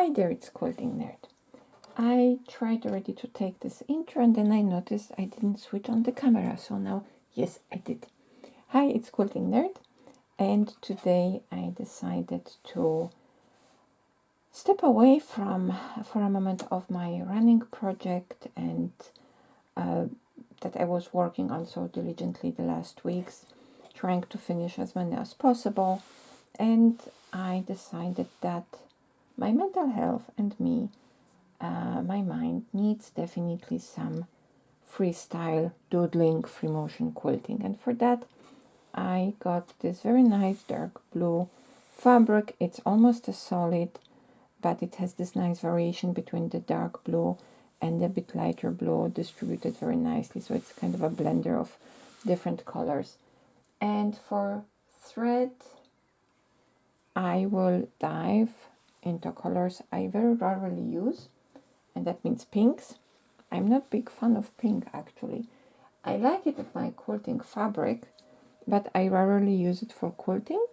Hi there, it's Quilting Nerd. I tried already to take this intro and then I noticed I didn't switch on the camera, so now, yes, I did. Hi, it's Quilting Nerd, and today I decided to step away for a moment of my running project and that I was working on so diligently the last weeks, trying to finish as many as possible, and I decided that my mental health and me, my mind needs definitely some freestyle doodling, free motion quilting, and for that I got this very nice dark blue fabric. It's almost a solid, but it has this nice variation between the dark blue and a bit lighter blue distributed very nicely, so it's kind of a blender of different colors. And for thread, I will dive into colors I very rarely use, and that means pinks. I'm not a big fan of pink actually. I like it in my quilting fabric, but I rarely use it for quilting.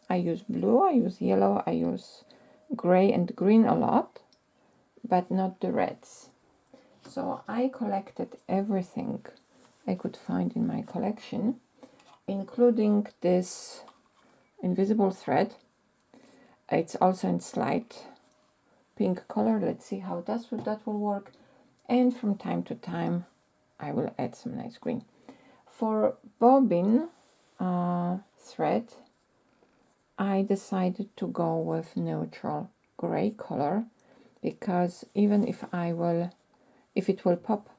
I use blue, I use yellow, I use gray and green a lot, but not the reds. So I collected everything I could find in my collection, including this invisible thread. It's also in slight pink color. Let's see how that will work. And from time to time I will add some nice green. For bobbin thread, I decided to go with neutral gray color, because even if it will pop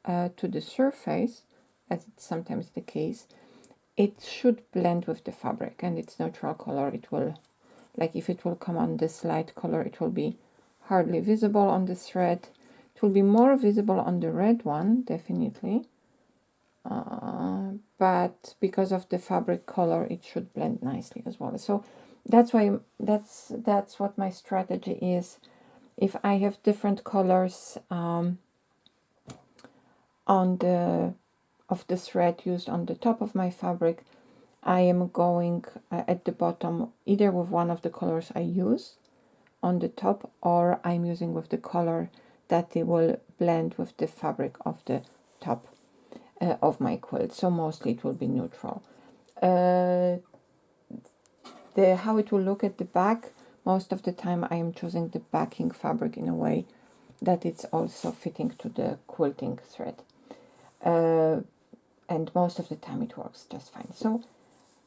to the surface, as it's sometimes the case, it should blend with the fabric, and it's neutral color. It will, like if it will come on this light color, it will be hardly visible on the thread. It will be more visible on the red one, definitely. But because of the fabric color, it should blend nicely as well. So that's why that's what my strategy is. If I have different colors of the thread used on the top of my fabric, I am going at the bottom either with one of the colors I use on the top, or I'm using with the color that it will blend with the fabric of the top of my quilt. So mostly it will be neutral. How it will look at the back, most of the time I am choosing the backing fabric in a way that it's also fitting to the quilting thread, and most of the time it works just fine. So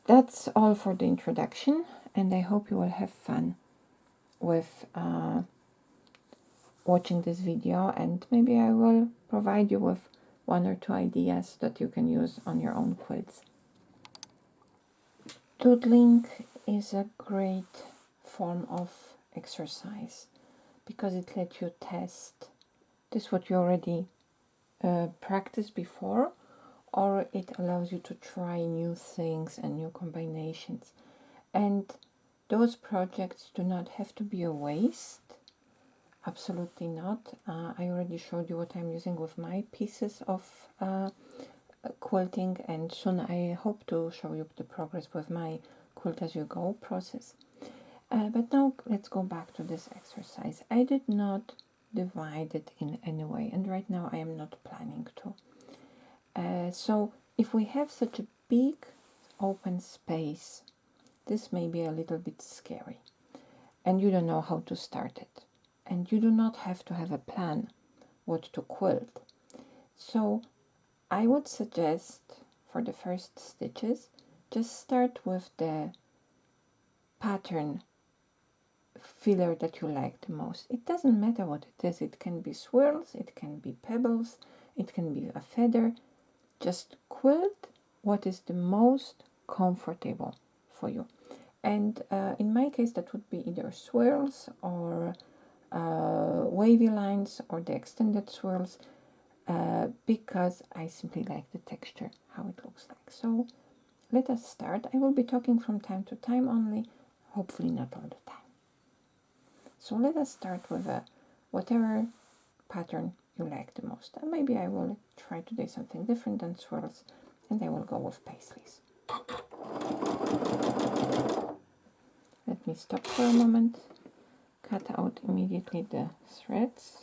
that's all for the introduction, and I hope you will have fun with watching this video, and maybe I will provide you with one or two ideas that you can use on your own quilts. Doodling is a great form of exercise because it lets you test this what you already practiced before, or it allows you to try new things and new combinations. And those projects do not have to be a waste. Absolutely not. I already showed you what I'm using with my pieces of quilting, and soon I hope to show you the progress with my quilt as you go process. But now let's go back to this exercise. I did not divide it in any way, and right now I am not planning to. So if we have such a big open space, this may be a little bit scary, and you don't know how to start it, and you do not have to have a plan what to quilt. So I would suggest for the first stitches, just start with the pattern filler that you like the most. It doesn't matter what it is. It can be swirls, it can be pebbles, it can be a feather. Just quilt what is the most comfortable for you. And in my case, that would be either swirls or wavy lines or the extended swirls, because I simply like the texture, how it looks like. So let us start. I will be talking from time to time only, hopefully not all the time. So let us start with whatever pattern you like the most. And maybe I will try today something different than swirls, and I will go with paisleys. Let me stop for a moment, cut out immediately the threads.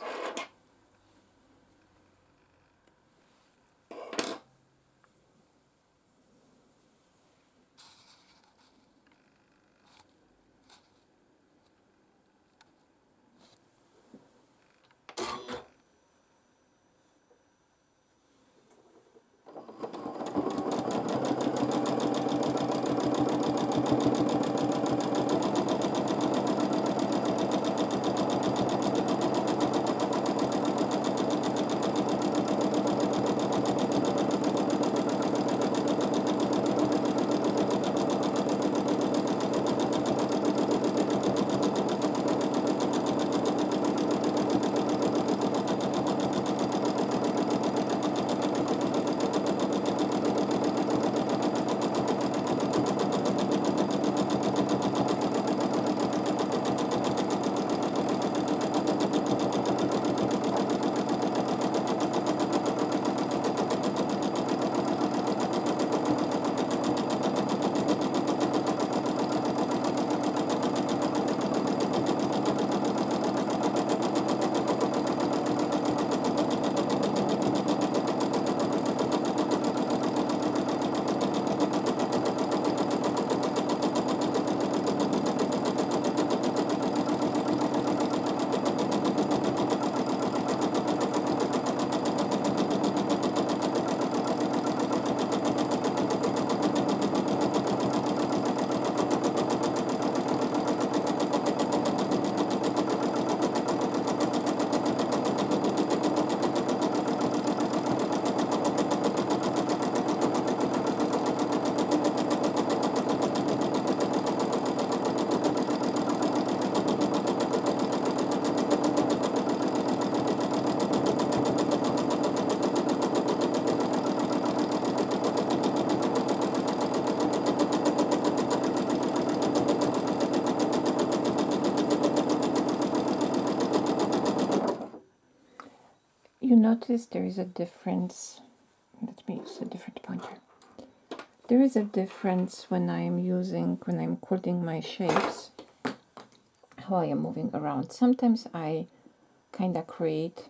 You notice there is a difference. Let me use a different pointer. There is a difference when I'm quilting my shapes, how I am moving around. Sometimes I kind of create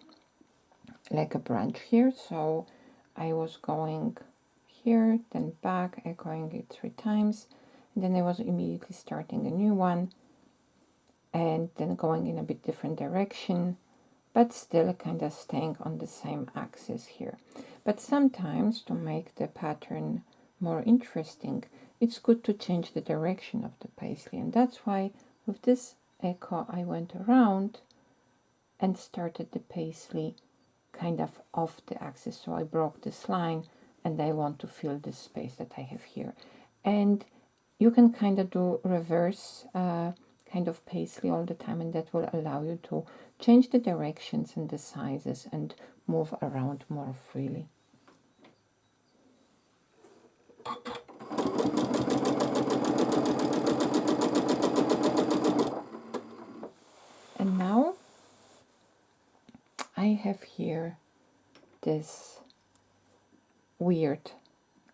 like a branch here, so I was going here, then back, echoing it 3 times, and then I was immediately starting a new one, and then going in a bit different direction, but still kind of staying on the same axis here. But sometimes, to make the pattern more interesting, it's good to change the direction of the paisley, and that's why with this echo I went around and started the paisley kind of off the axis. So I broke this line and I want to fill this space that I have here. And you can kind of do reverse kind of paisley all the time, and that will allow you to change the directions and the sizes and move around more freely. And now I have here this weird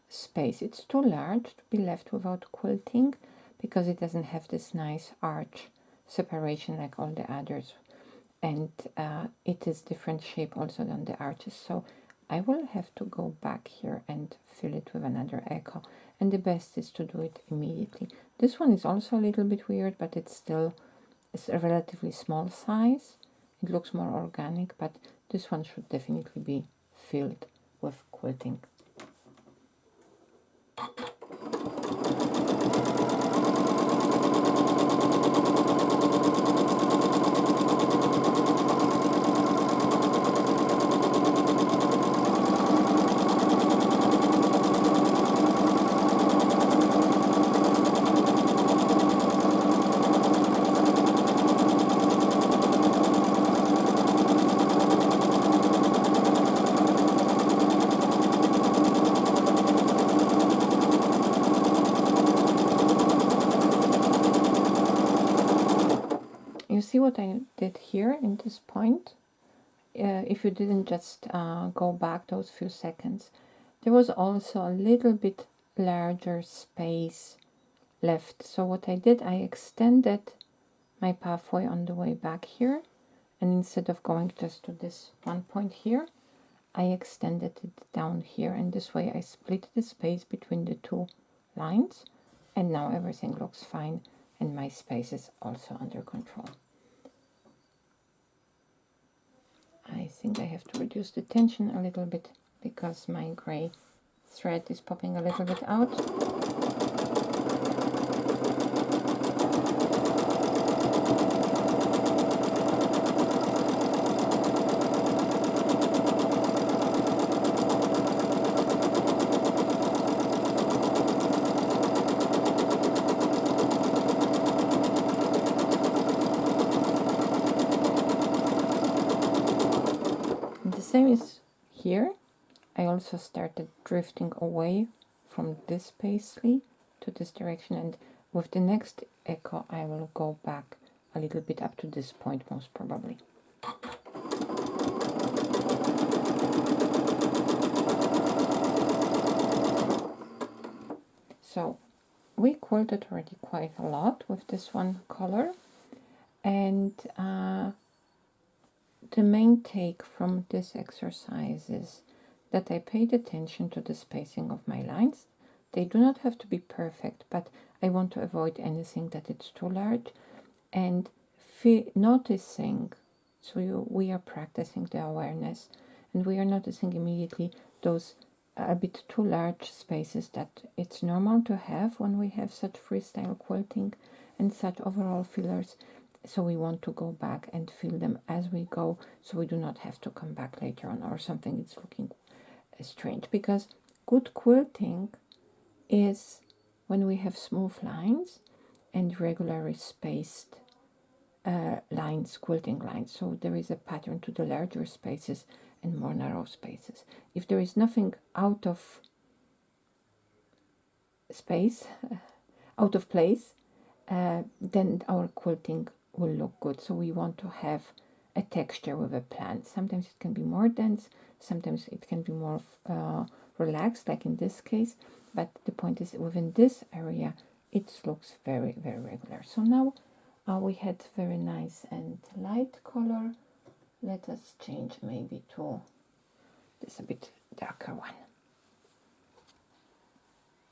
space. It's too large to be left without quilting because it doesn't have this nice arch separation like all the others, and it is different shape also than the arches, so I will have to go back here and fill it with another echo, and the best is to do it immediately. This one is also a little bit weird, but it's a relatively small size. It looks more organic, but this one should definitely be filled with quilting. You see what I did here in this point? If you didn't just go back those few seconds, there was also a little bit larger space left. So what I did, I extended my pathway on the way back here, and instead of going just to this one point here, I extended it down here, and this way I split the space between the two lines, and now everything looks fine and my space is also under control. I think I have to reduce the tension a little bit because my gray thread is popping a little bit out. Same is here. I also started drifting away from this paisley to this direction, and with the next echo I will go back a little bit up to this point most probably. So we quilted already quite a lot with this one color, and the main take from this exercise is that I paid attention to the spacing of my lines. They do not have to be perfect, but I want to avoid anything that it's too large, and noticing, so we are practicing the awareness, and we are noticing immediately those a bit too large spaces that it's normal to have when we have such freestyle quilting and such overall fillers. So we want to go back and fill them as we go, so we do not have to come back later on or something it's looking strange. Because good quilting is when we have smooth lines and regularly spaced lines, quilting lines. So there is a pattern to the larger spaces and more narrow spaces. If there is nothing out of space, out of place, then our quilting will look good. So we want to have a texture with a plan. Sometimes it can be more dense, sometimes it can be more relaxed, like in this case, but the point is within this area it looks very, very regular. So now we had very nice and light color. Let us change maybe to this a bit darker one.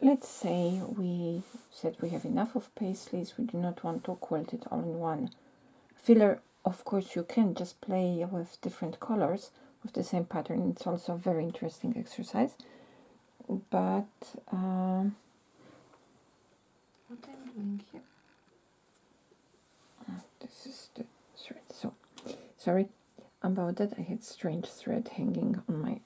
Let's say we said we have enough of paisleys, we do not want to quilt it all in one filler. Of course you can just play with different colors with the same pattern. It's also a very interesting exercise, but what I'm doing here, this is the thread, so sorry about that, I had strange thread hanging on my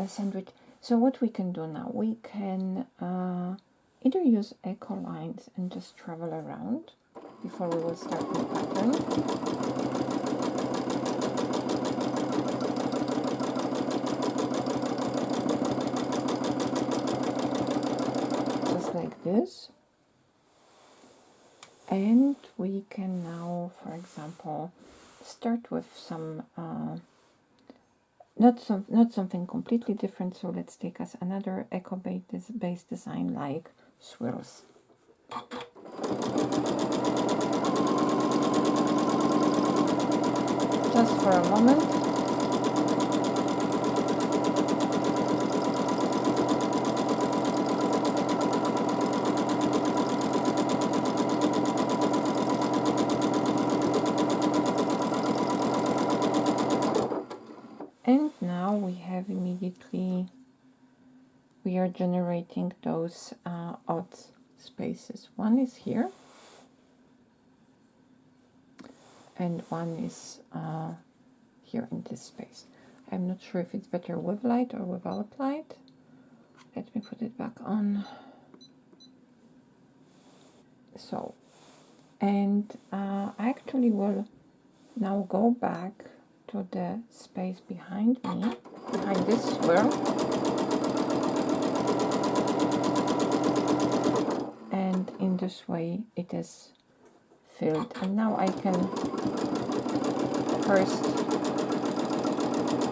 sandwich. So what we can do now, we can either use echo lines and just travel around before we will start the pattern. Just like this. And we can now, for example, start with some not something completely different. So let's take us another echo based design like swirls. Just for a moment. And now we have immediately, we are generating those odd spaces. One is here, and one is here in this space. I'm not sure if it's better with light or without light. Let me put it back on. So, and I actually will now go back to the space behind me, behind this swirl, and in this way it is filled. And now I can first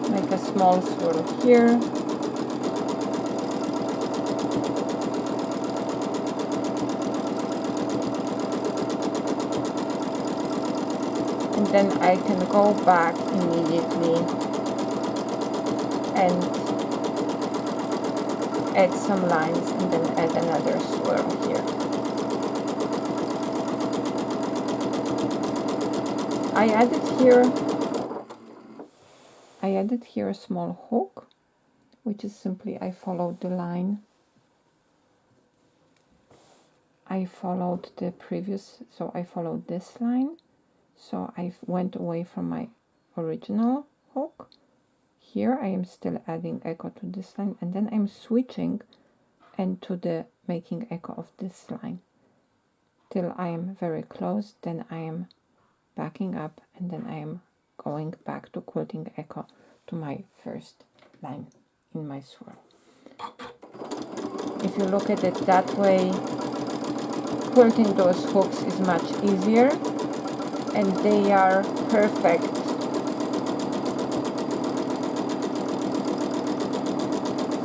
make a small swirl here, and then I can go back immediately and add some lines and then add another swirl here. I added here a small hook, which is simply I followed the line. I followed the previous, so I followed this line. So I went away from my original hook. Here I am still adding echo to this line, and then I'm switching and to the making echo of this line till I am very close. Then I am backing up, and then I am going back to quilting echo to my first line in my swirl. If you look at it that way, quilting those hooks is much easier, and they are perfect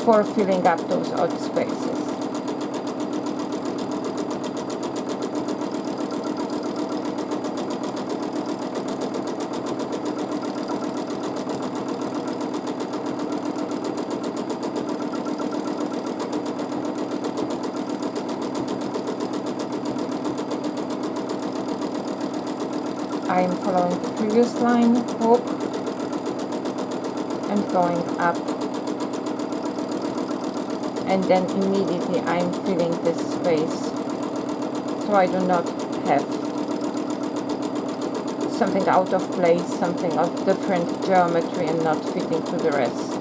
for filling up those odd spaces. I am following the previous line hook and going up, and then immediately I am filling this space so I do not have something out of place, something of different geometry and not fitting to the rest.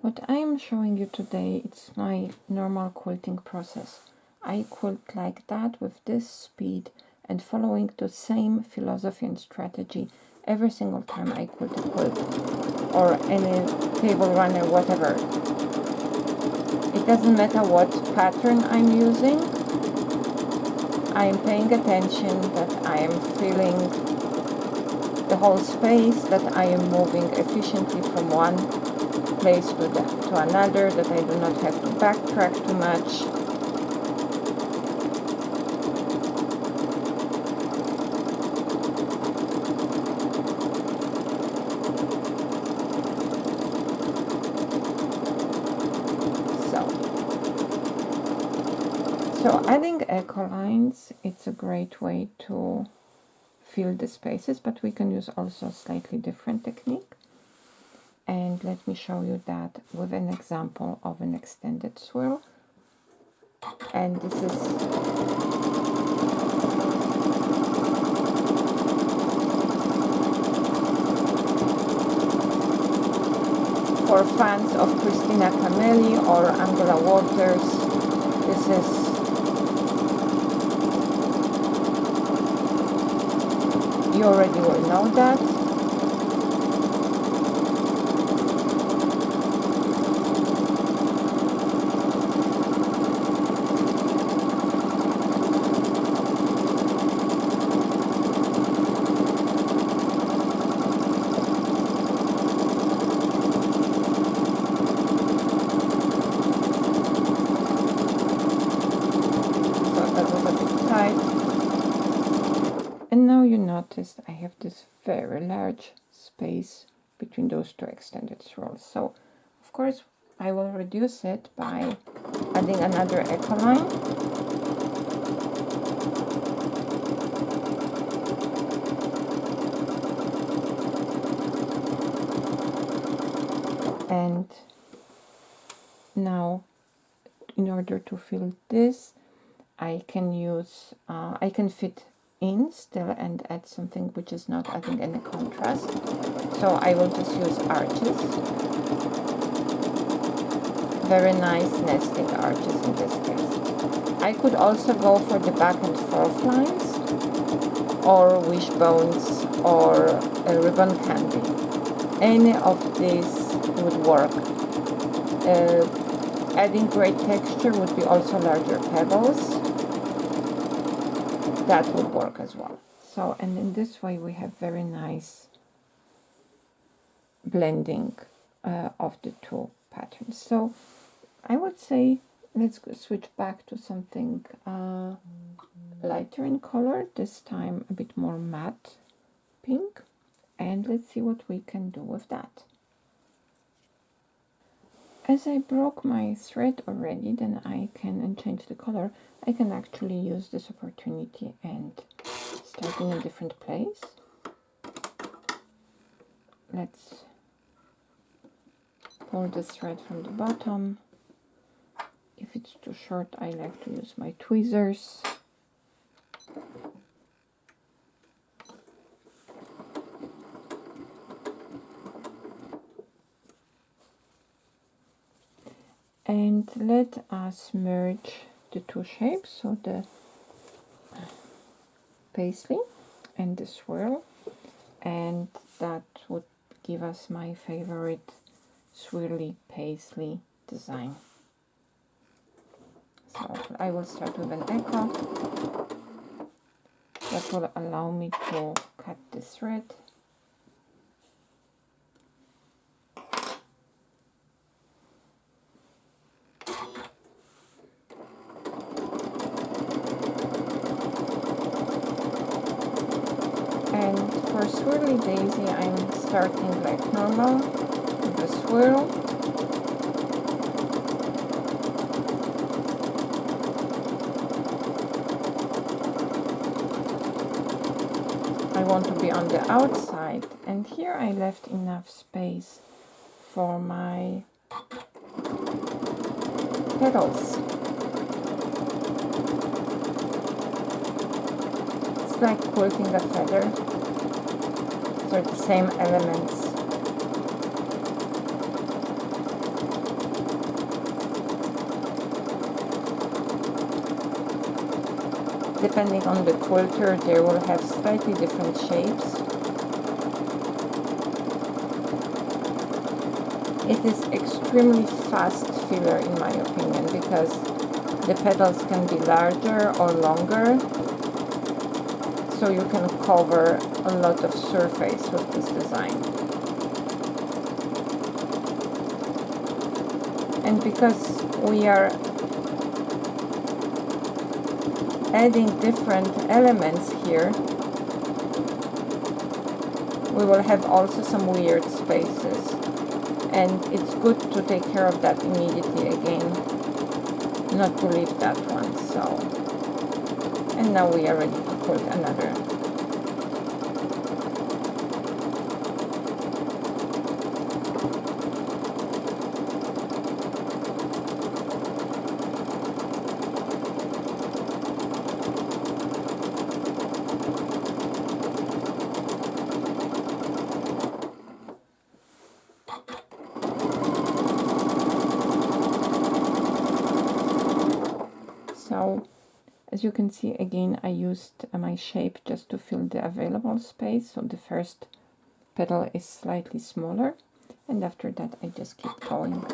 What I am showing you today, it's my normal quilting process. I quilt like that with this speed and following the same philosophy and strategy every single time I quilt a quilt or any table runner, whatever. It doesn't matter what pattern I'm using. I am paying attention that I am filling the whole space, that I am moving efficiently from one place to another, that I do not have to backtrack too much. So adding echo lines, it's a great way to fill the spaces, but we can use also a slightly different technique. And let me show you that with an example of an extended swirl. And this is for fans of Christina Camelli or Angela Waters. This is you already will know that. And now you notice I have this very large space between those two extended swirls. So, of course, I will reduce it by adding another echo line. And now, in order to fill this, I can use, I can fit in still and add something which is not adding any contrast. So I will just use arches. Very nice nesting arches in this case. I could also go for the back and forth lines or wishbones or a ribbon candy. Any of these would work. adding great texture would be also larger pebbles. That would work as well. So, and in this way we have very nice blending of the two patterns. So I would say let's switch back to something lighter in color, this time a bit more matte pink, and let's see what we can do with that. As I broke my thread already, then I can change the color. I can actually use this opportunity and start in a different place. Let's pull the thread from the bottom. If it's too short, I like to use my tweezers. And let us merge the two shapes, so the paisley and the swirl, and that would give us my favorite swirly paisley design. So I will start with an echo. That will allow me to cut the thread. And for Swirly Daisy, I'm starting like normal with the swirl. I want to be on the outside, and here I left enough space for my petals. It's like quilting a feather. They're the same elements. Depending on the quilter, they will have slightly different shapes. It is extremely fast filler in my opinion, because the petals can be larger or longer, so you can cover a lot of surface with this design. And because we are adding different elements here, we will have also some weird spaces, and it's good to take care of that immediately again, not to leave that one. So, and now we are ready to quilt another. So, as you can see, again, I used my shape just to fill the available space. So the first petal is slightly smaller, and after that I just keep going.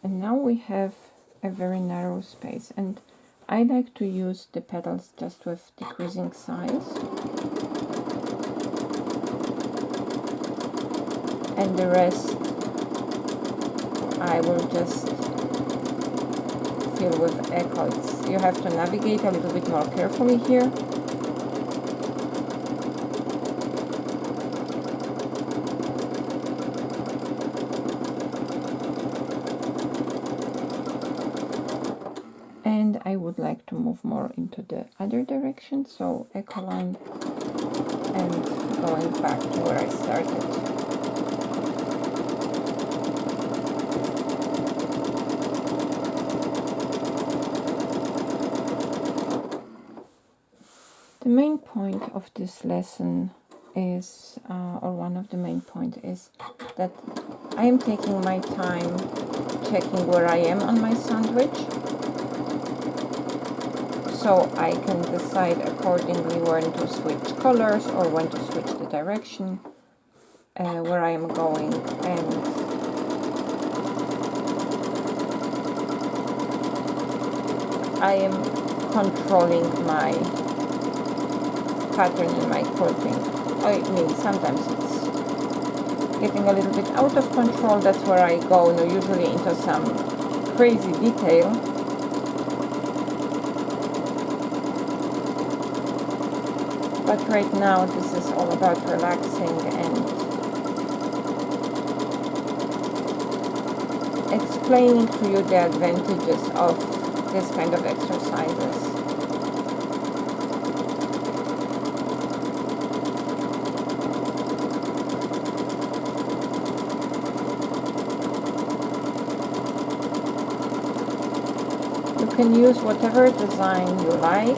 And now we have a very narrow space, and I like to use the petals just with decreasing size, and the rest I will just fill with echoes. You have to navigate a little bit more carefully here. And I would like to move more into the other direction, so echo line and going back to where I started. The main point of this lesson is, or one of the main points is that I am taking my time checking where I am on my sandwich, so I can decide accordingly when to switch colors or when to switch the direction where I am going, and I am controlling my pattern in my quilting. I mean, sometimes it's getting a little bit out of control. That's where I go, usually into some crazy detail. But right now, this is all about relaxing and explaining to you the advantages of this kind of exercises. You can use whatever design you like.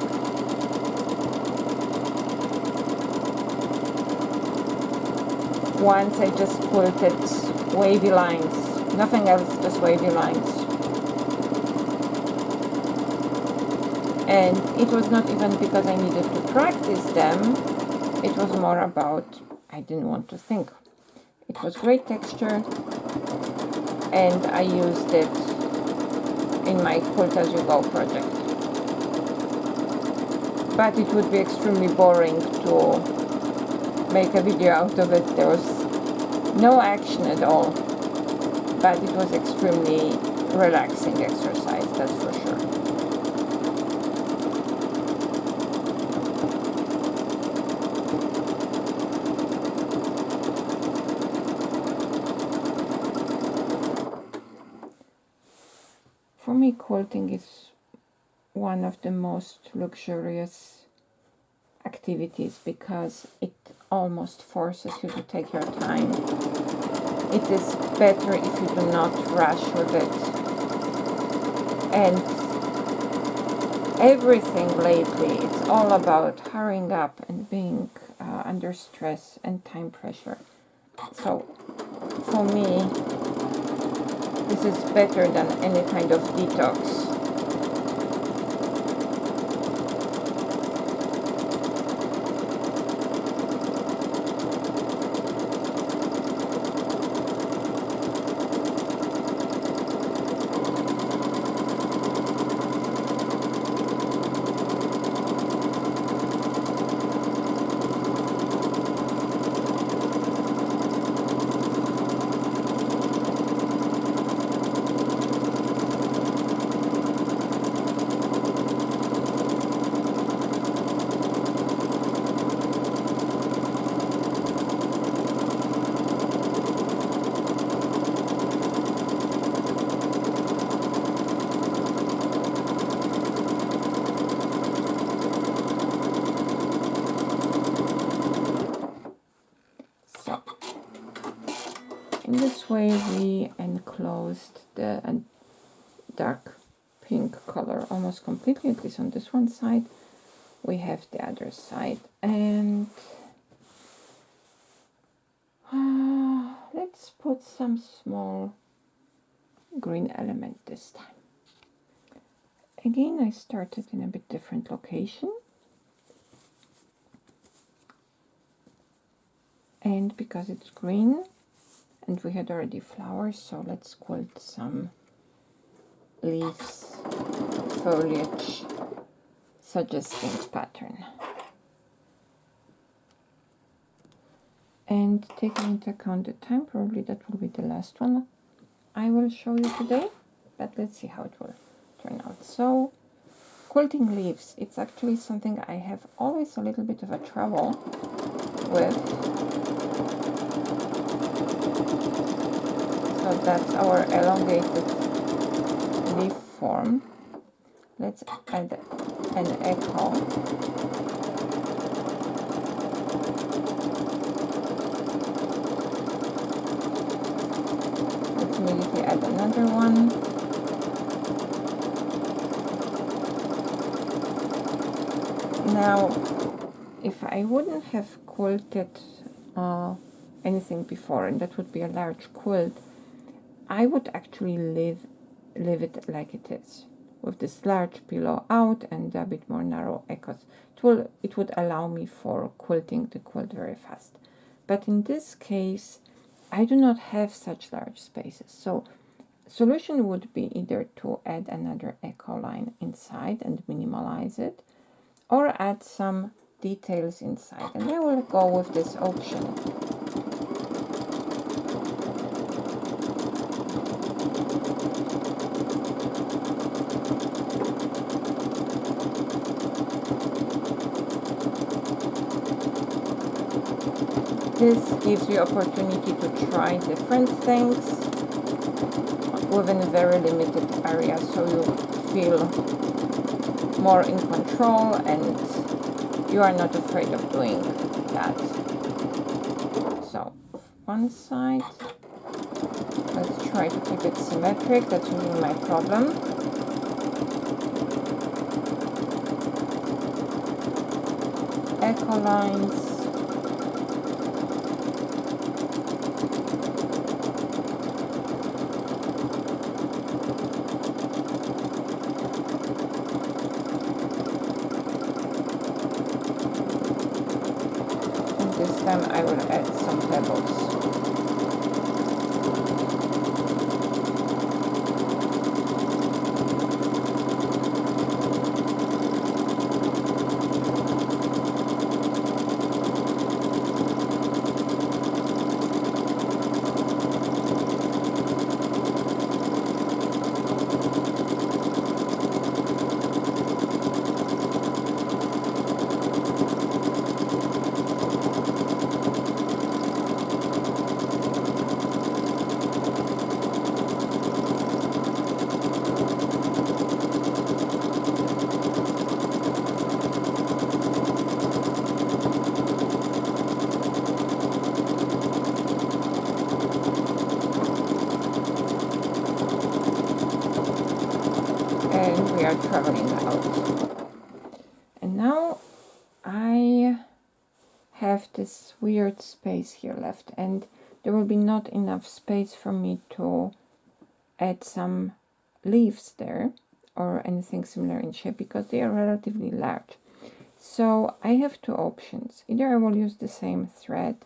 Once I just quilted wavy lines, nothing else, just wavy lines. And it was not even because I needed to practice them, it was more about I didn't want to think. It was great texture, and I used it in my Quilt As You Go project. But it would be extremely boring to make a video out of it. There was no action at all, but it was extremely relaxing exercise, that's for sure. For me, quilting is one of the most luxurious activities because it almost forces you to take your time. It is better if you do not rush with it. And everything lately, it's all about hurrying up and being under stress and time pressure. So for me, this is better than any kind of detox. In this way we enclosed the dark pink color almost completely, at least on this one side. We have the other side, and let's put some small green element this time. Again, I started in a bit different location, and because it's green and we had already flowers, so let's quilt some leaves, foliage, suggesting pattern. And taking into account the time, probably that will be the last one I will show you today, but let's see how it will turn out. So, quilting leaves, it's actually something I have always a little bit of a trouble with. So that's our elongated leaf form. Let's add an echo. Let's immediately add another one. Now, if I wouldn't have quilted anything before, and that would be a large quilt, I would actually leave it like it is, with this large pillow out and a bit more narrow echoes. It would allow me for quilting the quilt very fast. But in this case, I do not have such large spaces. So solution would be either to add another echo line inside and minimalize it, or add some details inside. And I will go with this option. This gives you opportunity to try different things within a very limited area, so you feel more in control and you are not afraid of doing that. So one side, let's try to keep it symmetric. That's usually my problem. Echo lines. This time I will add some pebbles. And we are traveling out. And now I have this weird space here left, and there will be not enough space for me to add some leaves there or anything similar in shape because they are relatively large. So I have two options. Either I will use the same thread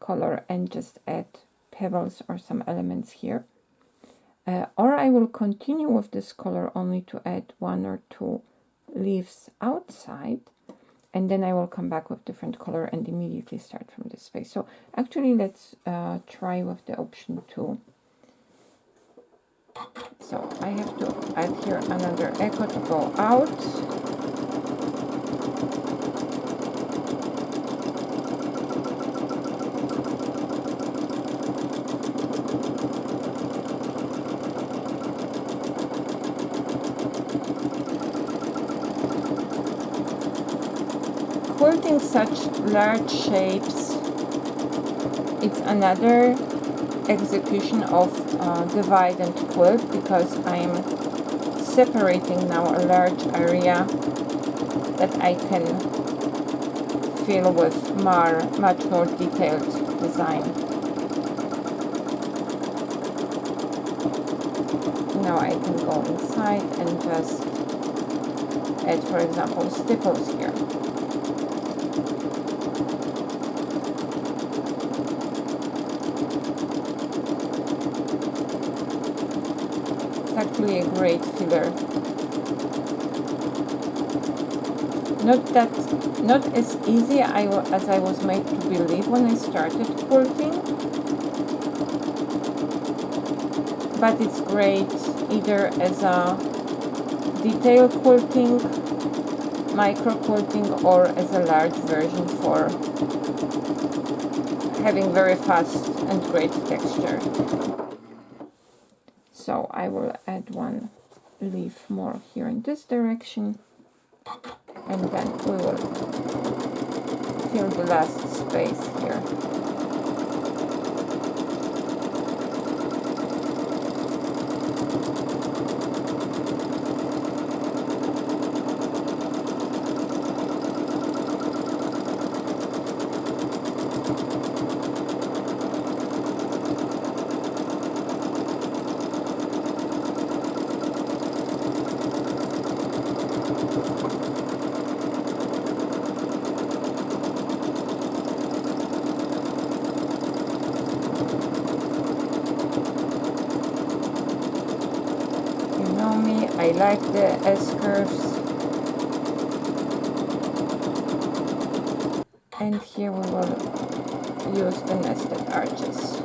color and just add pebbles or some elements here, or I will continue with this color only to add one or two leaves outside, and then I will come back with different color and immediately start from this space. So actually let's try with the option 2. So I have to add here another echo to go out. Quilting such large shapes, it's another execution of divide and quilt, because I'm separating now a large area that I can fill with much more detailed design. Now I can go inside and just add, for example, stipples here. Actually a great filler. Not as easy as I was made to believe when I started quilting, but it's great either as a detail quilting, micro quilting, or as a large version for having very fast and great texture. So I will add one leaf more here in this direction, and then we will fill the last space here. I like the S-curves. And here we will use the nested arches.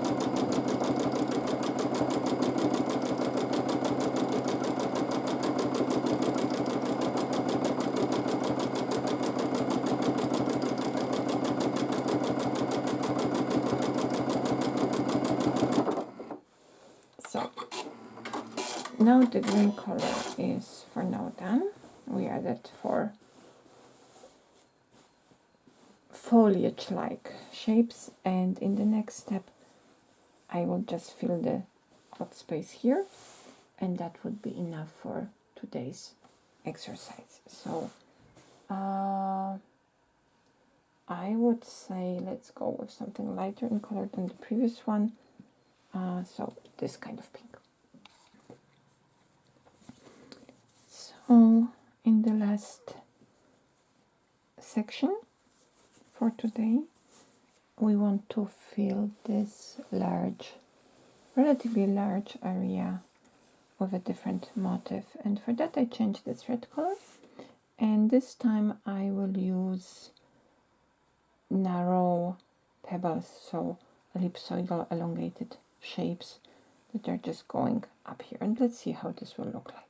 So now the green color is for now done. We added for foliage-like shapes, and in the next step I will just fill the hot space here, and that would be enough for today's exercise. So I would say let's go with something lighter in color than the previous one, so this kind of pink. So in the last section for today, we want to fill this relatively large area with a different motif, and for that I changed this red color, and this time I will use narrow pebbles, so ellipsoidal elongated shapes that are just going up here, and let's see how this will look like.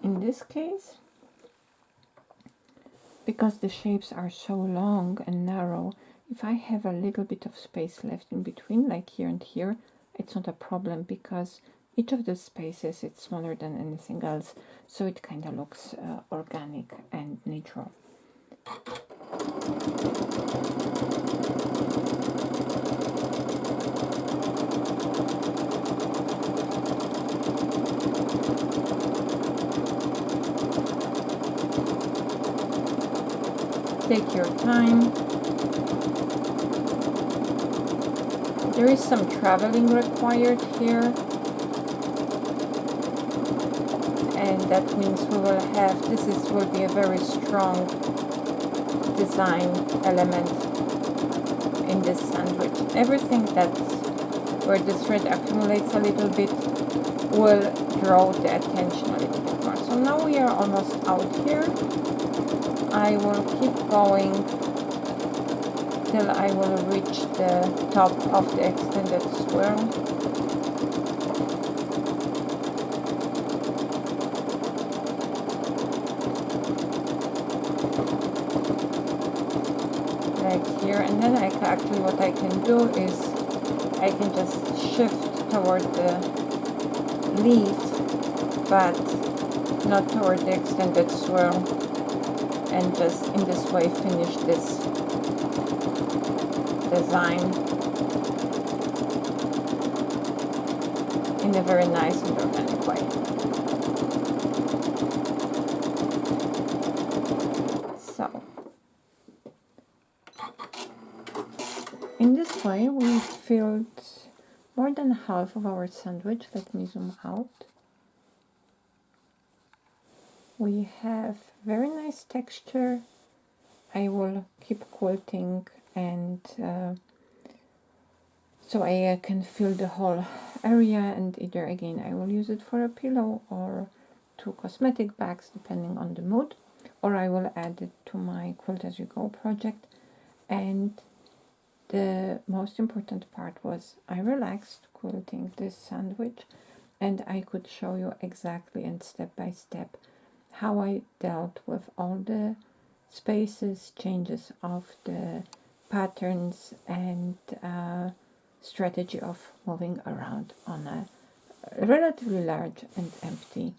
In this case, because the shapes are so long and narrow, if I have a little bit of space left in between, like here and here, it's not a problem, because each of the spaces is smaller than anything else, so it kind of looks organic and natural. Take your time. There is some traveling required here, and that means we will have, will be a very strong design element in this sandwich. Everything that's where the thread accumulates a little bit will draw the attention a little bit more. So now we are almost out here. I will keep going till I will reach the top of the extended swirl. Like here, and then actually what I can do is I can just shift toward the leaf, but not toward the extended swirl, and just in this way finish this design in a very nice and organic way. So in this way we filled more than half of our sandwich. Let me zoom out. We have very nice texture. I will keep quilting, and so I can fill the whole area, and either again I will use it for a pillow or 2 cosmetic bags depending on the mood, or I will add it to my quilt as you go project. And the most important part was I relaxed quilting this sandwich, and I could show you exactly and step by step how I dealt with all the spaces, changes of the patterns, and strategy of moving around on a relatively large and empty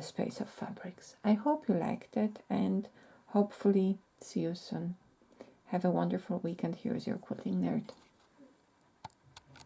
space of fabrics. I hope you liked it, and hopefully see you soon. Have a wonderful weekend. Here's your quilting nerd.